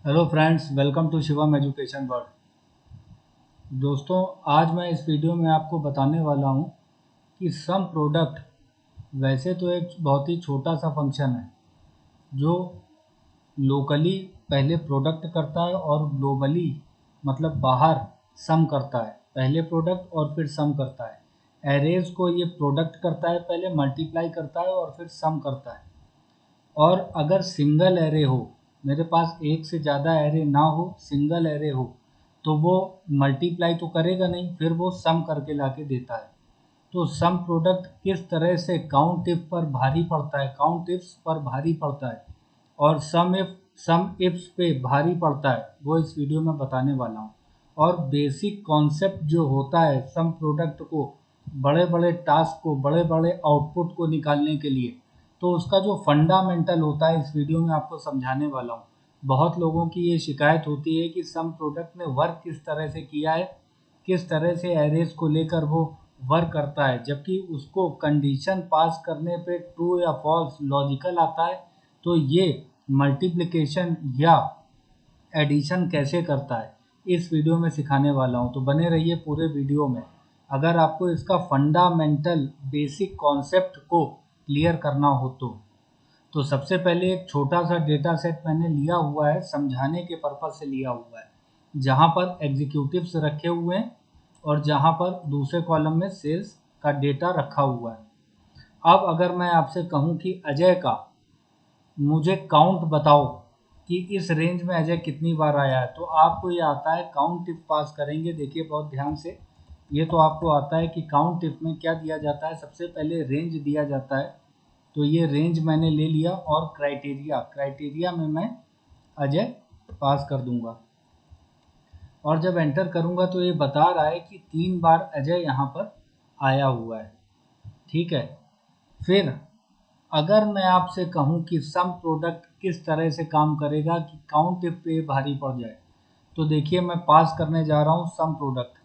Hello friends, welcome to Shivam education world. दोस्तों, आज मैं इस वीडियो में आपको बताने वाला हूं कि सम प्रोडक्ट वैसे तो एक बहुत ही छोटा सा फंक्शन है जो लोकली पहले प्रोडक्ट करता है और ग्लोबली मतलब बाहर सम करता है। पहले प्रोडक्ट और फिर सम करता है। एरेज को ये प्रोडक्ट करता है, पहले मल्टीप्लाई करता है और फिर सम करता है। और अगर सिंगल एरे हो, मेरे पास एक से ज़्यादा एरे ना हो, सिंगल एरे हो, तो वो मल्टीप्लाई तो करेगा नहीं, फिर वो सम करके लाके देता है। तो सम प्रोडक्ट किस तरह से काउंट इफ पर भारी पड़ता है, काउंट इफ्स पर भारी पड़ता है और सम इफ्स पे भारी पड़ता है, वो इस वीडियो में बताने वाला हूँ। और बेसिक कॉन्सेप्ट जो होता है सम प्रोडक्ट को, बड़े बड़े टास्क को, बड़े बड़े आउटपुट को निकालने के लिए, तो उसका जो फंडामेंटल होता है इस वीडियो में आपको समझाने वाला हूँ। बहुत लोगों की ये शिकायत होती है कि सम प्रोडक्ट ने वर्क किस तरह से किया है, किस तरह से एरेज को लेकर वो वर्क करता है, जबकि उसको कंडीशन पास करने पे ट्रू या फॉल्स लॉजिकल आता है, तो ये मल्टीप्लिकेशन या एडिशन कैसे करता है इस वीडियो में सिखाने वाला हूँ। तो बने रहिए पूरे वीडियो में अगर आपको इसका फंडामेंटल बेसिक कॉन्सेप्ट को क्लियर करना हो तो सबसे पहले एक छोटा सा डेटा सेट मैंने लिया हुआ है, समझाने के पर्पज से लिया हुआ है, जहाँ पर एग्जीक्यूटिव्स रखे हुए हैं और जहाँ पर दूसरे कॉलम में सेल्स का डेटा रखा हुआ है। अब अगर मैं आपसे कहूँ कि अजय का मुझे काउंट बताओ कि इस रेंज में अजय कितनी बार आया है, तो आपको ये आता है काउंट इफ पास करेंगे। देखिए बहुत ध्यान से, ये तो आपको आता है कि काउंट इफ में क्या दिया जाता है, सबसे पहले रेंज दिया जाता है। तो ये रेंज मैंने ले लिया और क्राइटेरिया में मैं अजय पास कर दूंगा और जब एंटर करूंगा तो ये बता रहा है कि 3 बार अजय यहाँ पर आया हुआ है। ठीक है, फिर अगर मैं आपसे कहूँ कि सम प्रोडक्ट किस तरह से काम करेगा कि काउंट इफ पे भारी पड़ जाए, तो देखिए मैं पास करने जा रहा हूँ sum product.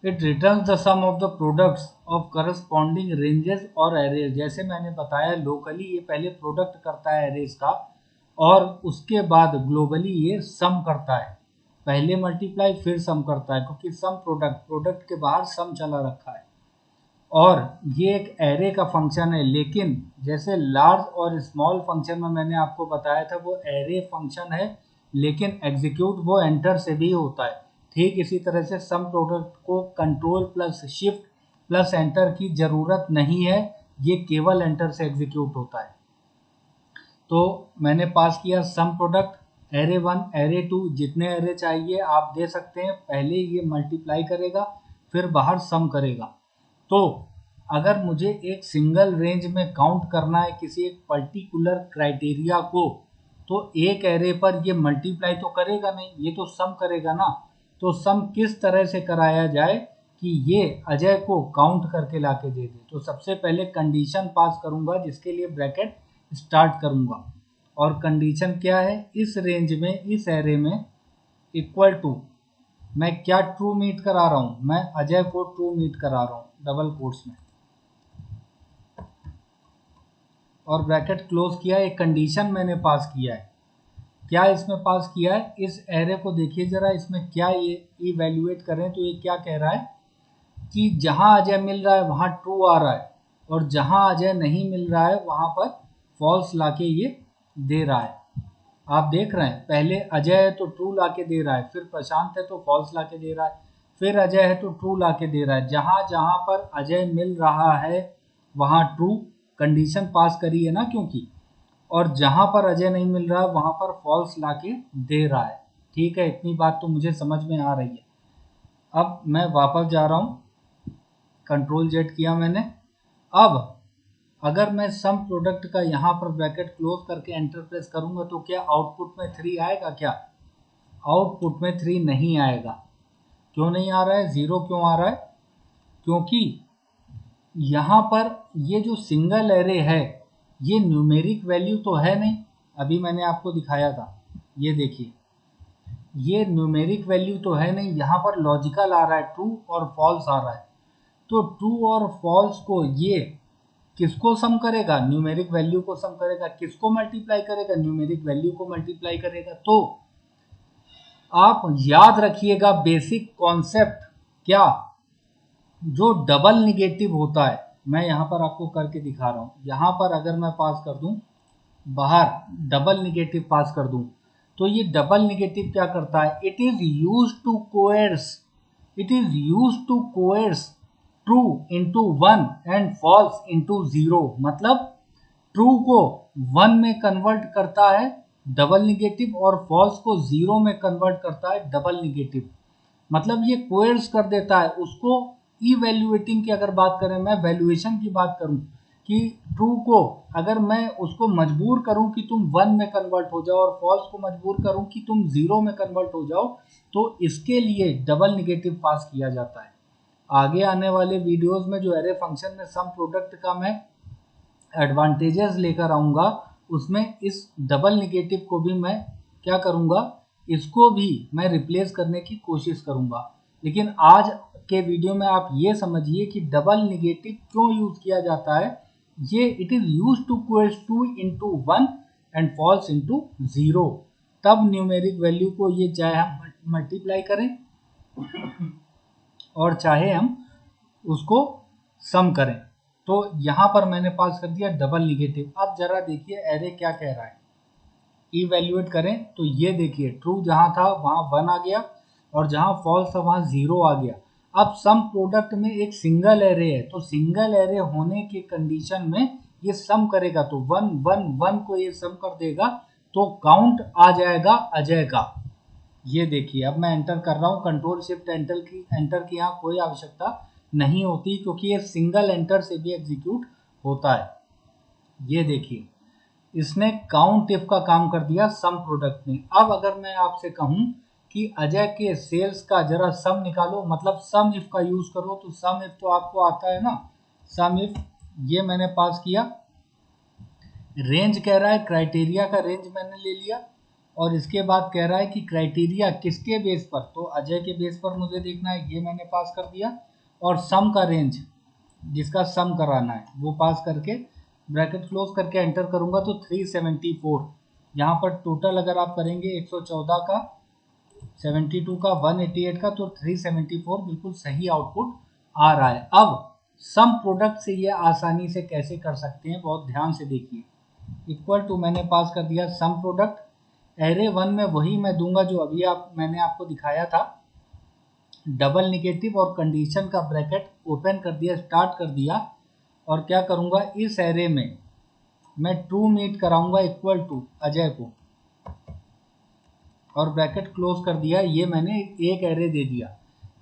It returns the sum of the products of corresponding ranges और एरेज। जैसे मैंने बताया, लोकली ये पहले प्रोडक्ट करता है एरेज का और उसके बाद ग्लोबली ये सम करता है। पहले मल्टीप्लाई फिर सम करता है, क्योंकि सम प्रोडक्ट के बाहर सम चला रखा है और ये एक एरे का फंक्शन है। लेकिन जैसे लार्ज और स्मॉल फंक्शन में मैंने आपको बताया था वो एरे फंक्शन है, लेकिन एग्जीक्यूट वो एंटर से भी होता है। ठीक इसी तरह से सम प्रोडक्ट को control plus shift plus enter की ज़रूरत नहीं है, ये केवल एंटर से एग्जीक्यूट होता है। तो मैंने पास किया सम प्रोडक्ट, एरे 1 एरे 2, जितने एरे चाहिए आप दे सकते हैं। पहले ये मल्टीप्लाई करेगा फिर बाहर सम करेगा। तो अगर मुझे एक सिंगल रेंज में काउंट करना है किसी एक पर्टिकुलर क्राइटेरिया को, तो एक एरे पर ये मल्टीप्लाई तो करेगा नहीं, ये तो सम करेगा ना। तो सम किस तरह से कराया जाए कि ये अजय को काउंट करके लाके दे दे, तो सबसे पहले कंडीशन पास करूंगा जिसके लिए ब्रैकेट स्टार्ट करूंगा। और कंडीशन क्या है, इस रेंज में इस एरे में इक्वल टू, मैं क्या ट्रू मीट करा रहा हूं, मैं अजय को ट्रू मीट करा रहा हूं डबल कोट्स में और ब्रैकेट क्लोज किया। एक कंडीशन मैंने पास किया है। क्या इसमें पास किया है, इस एरे को देखिए जरा, इसमें क्या ये इवैल्यूएट करें तो ये क्या कह रहा है कि जहां अजय मिल रहा है वहां ट्रू आ रहा है और जहां अजय नहीं मिल रहा है वहां पर फॉल्स लाके ये दे रहा है। आप देख रहे हैं, पहले अजय है तो ट्रू लाके दे रहा है, फिर प्रशांत है तो फॉल्स लाके दे रहा है, फिर अजय है तो ट्रू लाके दे रहा है। जहां जहां पर अजय मिल रहा है वहां ट्रू, कंडीशन पास करी है ना क्योंकि, और जहां पर अजय नहीं मिल रहा है वहां पर फॉल्स लाके दे रहा है। ठीक है, इतनी बात तो मुझे समझ में आ रही है। अब मैं वापस जा रहा हूं, कंट्रोल जेड किया मैंने। अब अगर मैं सम प्रोडक्ट का यहाँ पर ब्रैकेट क्लोज करके एंटर प्रेस करूंगा तो क्या आउटपुट में 3 आएगा क्या? आउटपुट में 3 नहीं आएगा। क्यों नहीं आ रहा है, 0 क्यों आ रहा है? क्योंकि यहाँ पर ये जो सिंगल एरे है ये न्यूमेरिक वैल्यू तो है नहीं। अभी मैंने आपको दिखाया था, ये देखिए, ये न्यूमेरिक वैल्यू तो है नहीं, यहाँ पर लॉजिकल आ रहा है, ट्रू और फॉल्स आ रहा है। तो ट्रू और फॉल्स को ये किसको सम करेगा, न्यूमेरिक वैल्यू को सम करेगा। किसको मल्टीप्लाई करेगा, न्यूमेरिक वैल्यू को मल्टीप्लाई करेगा। तो आप याद रखिएगा बेसिक कॉन्सेप्ट क्या, जो डबल निगेटिव होता है, मैं यहां पर आपको करके दिखा रहा हूं। यहां पर अगर मैं पास कर दूं बाहर, डबल निगेटिव पास कर दूं, तो ये डबल निगेटिव क्या करता है, it is use to coerce, it is use to coerce true into one and false into zero. मतलब ट्रू को वन में कन्वर्ट करता है डबल निगेटिव, और फॉल्स को जीरो में कन्वर्ट करता है डबल निगेटिव। मतलब ये कोएर्स कर देता है उसको। इवैल्यूएटिंग की अगर बात करें, मैं वैल्यूएशन की बात करूं कि ट्रू को अगर मैं उसको मजबूर करूं कि तुम वन में कन्वर्ट हो जाओ, और फॉल्स को मजबूर करूं कि तुम जीरो में कन्वर्ट हो जाओ, तो इसके लिए डबल निगेटिव पास किया जाता है। आगे आने वाले वीडियोस में जो एरे फंक्शन में सम प्रोडक्ट का मैं एडवांटेजेस लेकर आऊँगा, उसमें इस डबल निगेटिव को भी मैं क्या करूँगा, इसको भी मैं रिप्लेस करने की कोशिश करूँगा। लेकिन आज के वीडियो में आप ये समझिए कि डबल निगेटिव क्यों यूज़ किया जाता है। ये it is use to coerce true into one and false into zero. तब न्यूमेरिक वैल्यू को ये चाहे हम मल्टीप्लाई करें और चाहे हम उसको सम करें। तो यहाँ पर मैंने पास कर दिया डबल निगेटिव। अब जरा देखिए एरे क्या कह रहा है, इवैल्यूएट करें तो ये देखिए ट्रू जहाँ था वहाँ वन आ गया, और जहाँ फॉल्स था वहाँ जीरो आ गया। अब सम प्रोडक्ट में एक सिंगल एरे है, तो सिंगल एरे होने के कंडीशन में ये सम करेगा, तो वन वन वन को ये सम कर देगा, तो काउंट आ जाएगा अजय का। ये देखिए अब मैं एंटर कर रहा हूँ, कंट्रोल शिफ्ट एंटर की यहाँ कोई आवश्यकता नहीं होती, क्योंकि ये सिंगल एंटर से भी एग्जीक्यूट होता है। ये देखिए इसने काउंट इफ का काम कर दिया सम प्रोडक्ट में। अब अगर मैं आपसे कहूं कि अजय के सेल्स का जरा सम निकालो, मतलब सम इफ का यूज करो, तो सम इफ तो आपको आता है ना, सम इफ ये मैंने पास किया, रेंज कह रहा है, क्राइटेरिया का रेंज मैंने ले लिया, और इसके बाद कह रहा है कि क्राइटेरिया किसके बेस पर, तो अजय के बेस पर मुझे देखना है, ये मैंने पास कर दिया। और सम का रेंज जिसका सम कराना है वो पास करके ब्रैकेट क्लोज करके एंटर करूंगा, तो 374। यहाँ पर टोटल अगर आप करेंगे 114 का, 72 का, 188 का, तो 374 बिल्कुल सही आउटपुट आ रहा है। अब सम प्रोडक्ट से ये आसानी से कैसे कर सकते हैं, बहुत ध्यान से देखिए। इक्वल टू मैंने पास कर दिया सम प्रोडक्ट, एरे वन में वही मैं दूंगा जो अभी मैंने आपको दिखाया था, डबल निगेटिव, और कंडीशन का ब्रैकेट ओपन कर दिया, स्टार्ट कर दिया, और क्या करूंगा, इस एरे में मैं ट्रू मीट कराऊंगा इक्वल टू अजय को, और ब्रैकेट क्लोज कर दिया। ये मैंने एक एरे दे दिया।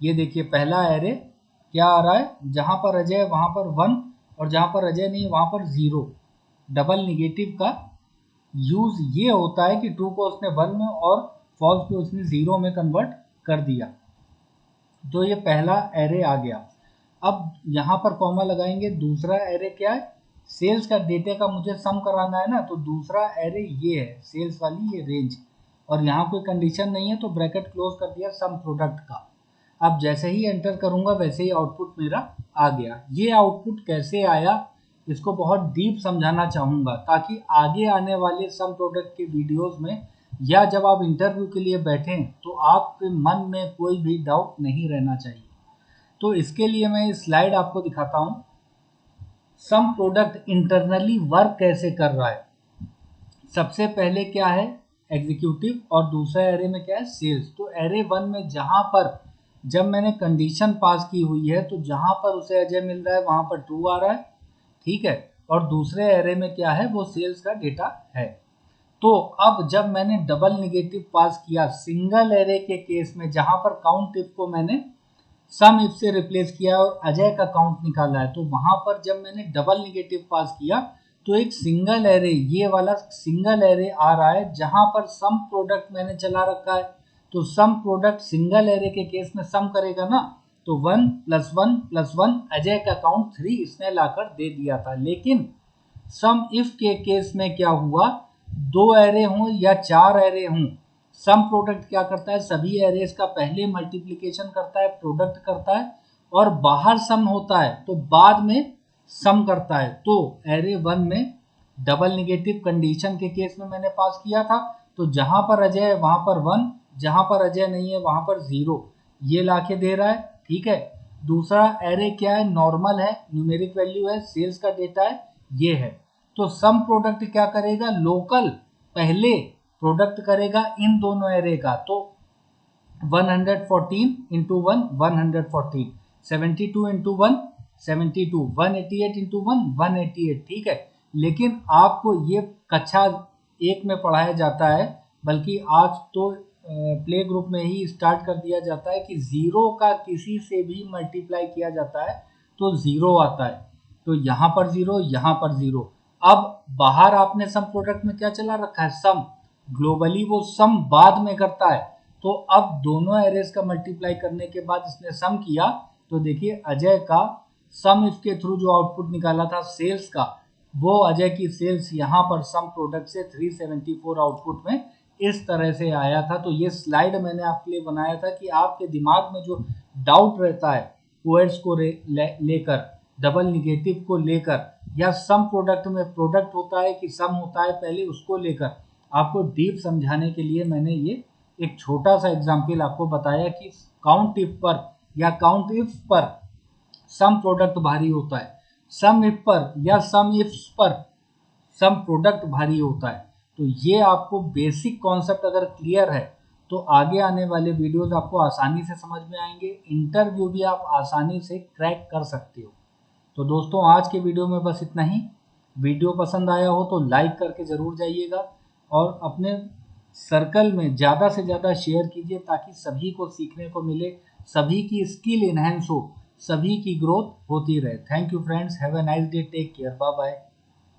ये देखिए पहला एरे क्या आ रहा है, जहां पर अजय वहां पर वन, और जहां पर अजय नहीं वहां पर जीरो। डबल निगेटिव का यूज ये होता है कि ट्रू को उसने वन में और फॉल्स को उसने जीरो में कन्वर्ट कर दिया। तो ये पहला एरे आ गया। अब यहाँ पर कॉमा लगाएंगे, दूसरा एरे क्या है, सेल्स का डेटा का मुझे सम कराना है ना, तो दूसरा एरे ये है, सेल्स वाली ये रेंज, और यहाँ कोई कंडीशन नहीं है, तो ब्रैकेट क्लोज कर दिया सम प्रोडक्ट का। अब जैसे ही एंटर करूंगा वैसे ही आउटपुट मेरा आ गया। ये आउटपुट कैसे आया इसको बहुत डीप समझाना चाहूँगा, ताकि आगे आने वाले सम प्रोडक्ट के वीडियोज़ में या जब आप इंटरव्यू के लिए बैठें तो आपके मन में कोई भी डाउट नहीं रहना चाहिए। तो इसके लिए मैं स्लाइड आपको दिखाता हूँ, सम प्रोडक्ट इंटरनली वर्क कैसे कर रहा है। सबसे पहले क्या है, एग्जीक्यूटिव, और दूसरा एरे में क्या है, सेल्स। तो एरे वन में जहाँ पर जब मैंने कंडीशन पास की हुई है, तो जहाँ पर उसे अजय मिल रहा है वहाँ पर ट्रू आ रहा है, ठीक है, और दूसरे एरे में क्या है, वो सेल्स का डेटा है। तो अब जब मैंने डबल निगेटिव पास किया सिंगल एरे के केस में, जहां पर काउंट इफ को मैंने सम इफ से रिप्लेस किया और अजय का काउंट निकाला है, तो वहां पर जब मैंने डबल निगेटिव पास किया तो एक सिंगल एरे, ये वाला सिंगल एरे आ रहा है, जहां पर सम प्रोडक्ट मैंने चला रखा है। तो सम प्रोडक्ट सिंगल एरे के केस में सम करेगा ना, तो 1 + 1 + 1 अजय का काउंट 3 इसने लाकर दे दिया था। लेकिन सम इफ के केस में क्या हुआ, दो एरे हों या चार एरे हों, सम प्रोडक्ट क्या करता है, सभी एरेज का पहले मल्टीप्लिकेशन करता है, प्रोडक्ट करता है, और बाहर सम होता है तो बाद में सम करता है। तो एरे 1 में डबल निगेटिव कंडीशन के केस में मैंने पास किया था, तो जहां पर अजय है वहां पर 1, जहां पर अजय नहीं है वहां पर 0, ये लाके दे रहा है। ठीक है, दूसरा एरे क्या है, नॉर्मल है, न्यूमेरिक वैल्यू है, सेल्स का डेटा है, ये है। तो सम प्रोडक्ट क्या करेगा, लोकल पहले प्रोडक्ट करेगा इन दोनों एरे का। तो 114 इंटू 1 114, 72 इंटू 1 72, 188 इंटू 1 188। ठीक है, लेकिन आपको ये कक्षा 1 में पढ़ाया जाता है, बल्कि आज तो प्ले ग्रुप में ही स्टार्ट कर दिया जाता है कि जीरो का किसी से भी मल्टीप्लाई किया जाता है तो जीरो आता है। तो यहाँ पर जीरो, यहाँ पर जीरो। अब बाहर आपने सम प्रोडक्ट में क्या चला रखा है, सम। ग्लोबली वो सम बाद में करता है। तो अब दोनों एरेज का मल्टीप्लाई करने के बाद इसने सम किया, तो देखिए अजय का सम इसके थ्रू जो आउटपुट निकाला था सेल्स का, वो अजय की सेल्स यहाँ पर सम प्रोडक्ट से 374 आउटपुट में इस तरह से आया था। तो ये स्लाइड मैंने आपके लिए बनाया था कि आपके दिमाग में जो डाउट रहता है कोएड्स को लेकर, डबल निगेटिव को लेकर, या सम प्रोडक्ट में प्रोडक्ट होता है कि सम होता है, पहले उसको लेकर आपको डीप समझाने के लिए मैंने ये एक छोटा सा एग्जाम्पल आपको बताया कि काउंट इफ पर या काउंट इफ पर सम प्रोडक्ट भारी होता है, सम इफ पर या सम इफ्स पर सम प्रोडक्ट भारी होता है। तो ये आपको बेसिक कॉन्सेप्ट अगर क्लियर है तो आगे आने वाले वीडियोस आपको आसानी से समझ में आएंगे, इंटरव्यू भी आप आसानी से क्रैक कर सकते हो। तो दोस्तों आज के वीडियो में बस इतना ही। वीडियो पसंद आया हो तो लाइक करके ज़रूर जाइएगा और अपने सर्कल में ज़्यादा से ज़्यादा शेयर कीजिए ताकि सभी को सीखने को मिले, सभी की स्किल इन्हेंस हो, सभी की ग्रोथ होती रहे। Thank you friends, have a nice day, take care, bye bye.